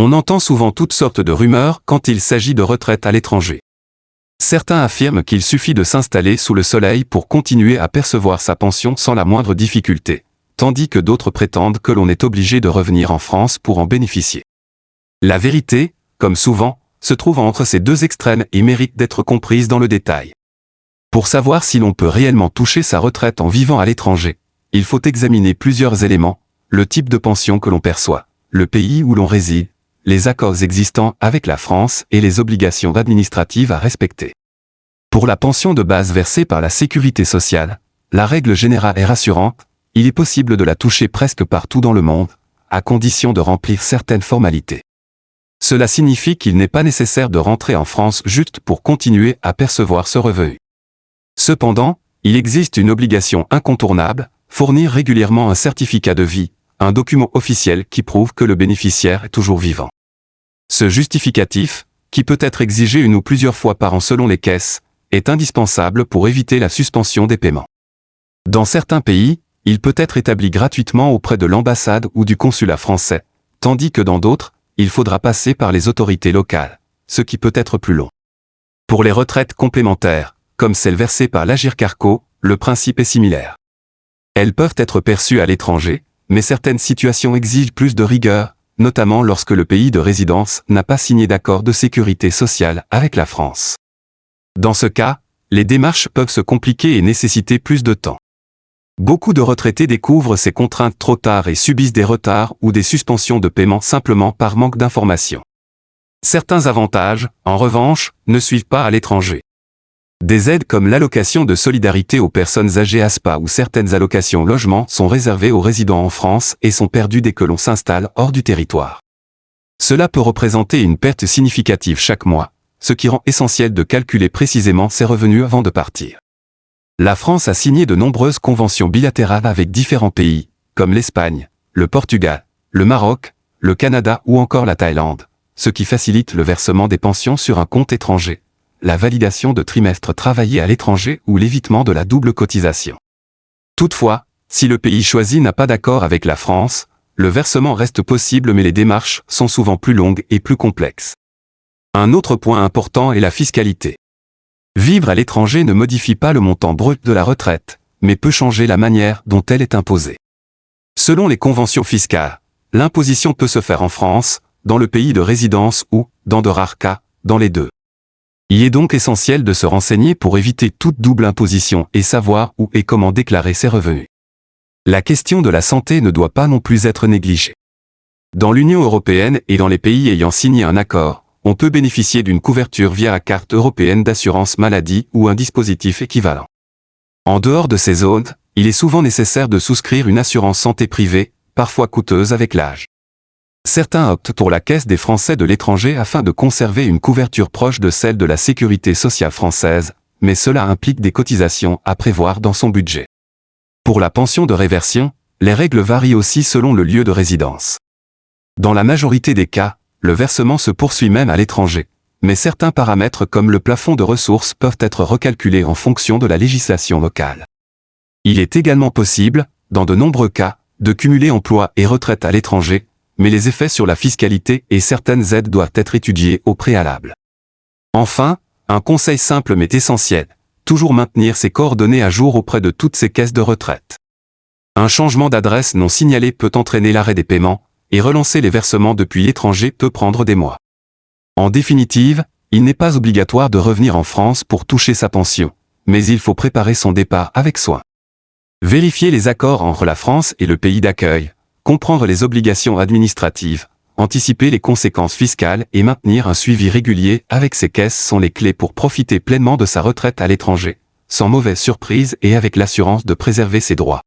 On entend souvent toutes sortes de rumeurs quand il s'agit de retraite à l'étranger. Certains affirment qu'il suffit de s'installer sous le soleil pour continuer à percevoir sa pension sans la moindre difficulté, tandis que d'autres prétendent que l'on est obligé de revenir en France pour en bénéficier. La vérité, comme souvent, se trouve entre ces deux extrêmes et mérite d'être comprise dans le détail. Pour savoir si l'on peut réellement toucher sa retraite en vivant à l'étranger, il faut examiner plusieurs éléments, le type de pension que l'on perçoit, le pays où l'on réside, les accords existants avec la France et les obligations administratives à respecter. Pour la pension de base versée par la Sécurité sociale, la règle générale est rassurante, il est possible de la toucher presque partout dans le monde, à condition de remplir certaines formalités. Cela signifie qu'il n'est pas nécessaire de rentrer en France juste pour continuer à percevoir ce revenu. Cependant, il existe une obligation incontournable, fournir régulièrement un certificat de vie, un document officiel qui prouve que le bénéficiaire est toujours vivant. Ce justificatif, qui peut être exigé une ou plusieurs fois par an selon les caisses, est indispensable pour éviter la suspension des paiements. Dans certains pays, il peut être établi gratuitement auprès de l'ambassade ou du consulat français, tandis que dans d'autres, il faudra passer par les autorités locales, ce qui peut être plus long. Pour les retraites complémentaires, comme celles versées par l'Agirc-Arrco, le principe est similaire. Elles peuvent être perçues à l'étranger, mais certaines situations exigent plus de rigueur, notamment lorsque le pays de résidence n'a pas signé d'accord de sécurité sociale avec la France. Dans ce cas, les démarches peuvent se compliquer et nécessiter plus de temps. Beaucoup de retraités découvrent ces contraintes trop tard et subissent des retards ou des suspensions de paiement simplement par manque d'information. Certains avantages, en revanche, ne suivent pas à l'étranger. Des aides comme l'allocation de solidarité aux personnes âgées ASPA ou certaines allocations logement sont réservées aux résidents en France et sont perdues dès que l'on s'installe hors du territoire. Cela peut représenter une perte significative chaque mois, ce qui rend essentiel de calculer précisément ses revenus avant de partir. La France a signé de nombreuses conventions bilatérales avec différents pays, comme l'Espagne, le Portugal, le Maroc, le Canada ou encore la Thaïlande, ce qui facilite le versement des pensions sur un compte étranger, la validation de trimestres travaillés à l'étranger ou l'évitement de la double cotisation. Toutefois, si le pays choisi n'a pas d'accord avec la France, le versement reste possible mais les démarches sont souvent plus longues et plus complexes. Un autre point important est la fiscalité. Vivre à l'étranger ne modifie pas le montant brut de la retraite, mais peut changer la manière dont elle est imposée. Selon les conventions fiscales, l'imposition peut se faire en France, dans le pays de résidence ou, dans de rares cas, dans les deux. Il est donc essentiel de se renseigner pour éviter toute double imposition et savoir où et comment déclarer ses revenus. La question de la santé ne doit pas non plus être négligée. Dans l'Union européenne et dans les pays ayant signé un accord, on peut bénéficier d'une couverture via la carte européenne d'assurance maladie ou un dispositif équivalent. En dehors de ces zones, il est souvent nécessaire de souscrire une assurance santé privée, parfois coûteuse avec l'âge. Certains optent pour la Caisse des Français de l'étranger afin de conserver une couverture proche de celle de la Sécurité sociale française, mais cela implique des cotisations à prévoir dans son budget. Pour la pension de réversion, les règles varient aussi selon le lieu de résidence. Dans la majorité des cas, le versement se poursuit même à l'étranger, mais certains paramètres comme le plafond de ressources peuvent être recalculés en fonction de la législation locale. Il est également possible, dans de nombreux cas, de cumuler emploi et retraite à l'étranger, mais les effets sur la fiscalité et certaines aides doivent être étudiés au préalable. Enfin, un conseil simple mais essentiel, toujours maintenir ses coordonnées à jour auprès de toutes ces caisses de retraite. Un changement d'adresse non signalé peut entraîner l'arrêt des paiements, et relancer les versements depuis l'étranger peut prendre des mois. En définitive, il n'est pas obligatoire de revenir en France pour toucher sa pension, mais il faut préparer son départ avec soin. Vérifier les accords entre la France et le pays d'accueil, comprendre les obligations administratives, anticiper les conséquences fiscales et maintenir un suivi régulier avec ces caisses sont les clés pour profiter pleinement de sa retraite à l'étranger, sans mauvaise surprise et avec l'assurance de préserver ses droits.